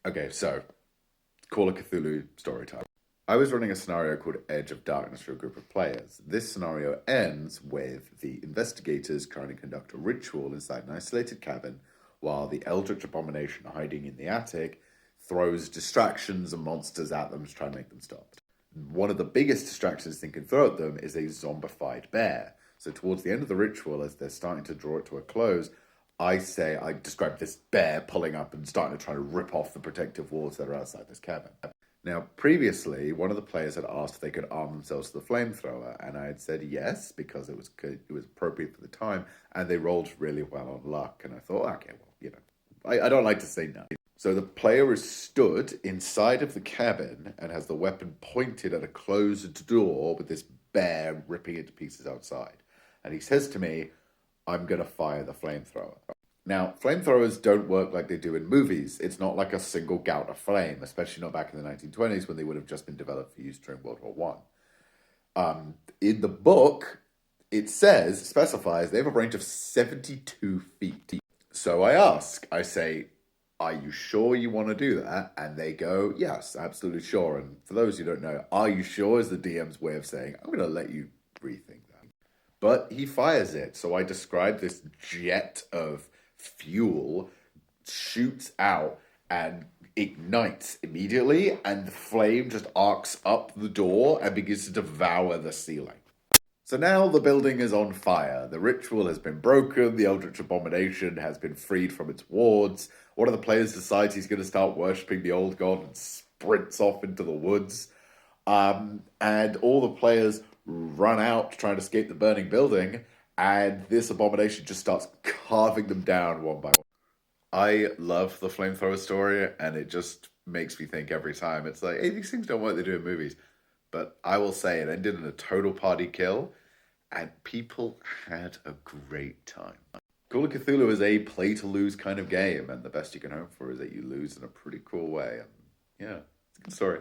Okay, so Call of Cthulhu story time. I was running a scenario called Edge of Darkness for a group of players. This scenario ends with the investigators trying to conduct a ritual inside an isolated cabin while the Eldritch Abomination hiding in the attic throws distractions and monsters at them to try and make them stop. One of the biggest distractions they can throw at them is a zombified bear. So towards the end of the ritual, as they're starting to draw it to a close, I describe this bear pulling up and starting to try to rip off the protective walls that are outside this cabin. Now, previously, one of the players had asked if they could arm themselves with a flamethrower, and I had said yes because it was appropriate for the time, and they rolled really well on luck. And I thought, okay, well, I don't like to say no. So the player is stood inside of the cabin and has the weapon pointed at a closed door with this bear ripping it to pieces outside. And he says to me, I'm going to fire the flamethrower. Now, flamethrowers don't work like they do in movies. It's not like a single gout of flame, especially not back in the 1920s when they would have just been developed for use during World War One. In the book, it specifies they have a range of 72 feet. So I say, are you sure you want to do that? And they go, yes, absolutely sure. And for those who don't know, are you sure is the DM's way of saying, I'm going to let you rethink that. But he fires it. So I describe this jet of fuel shoots out and ignites immediately, and the flame just arcs up the door and begins to devour the ceiling. So now the building is on fire. The ritual has been broken. The Eldritch Abomination has been freed from its wards. One of the players decides he's going to start worshipping the old god and sprints off into the woods. And all the players run out to try and escape the burning building, and this abomination just starts carving them down one by one. I love the flamethrower story, and it just makes me think every time. It's like, hey, these things don't work, they do in movies. But I will say it ended in a total party kill, and people had a great time. Call of Cthulhu is a play-to-lose kind of game, and the best you can hope for is that you lose in a pretty cool way. And yeah, it's a good story.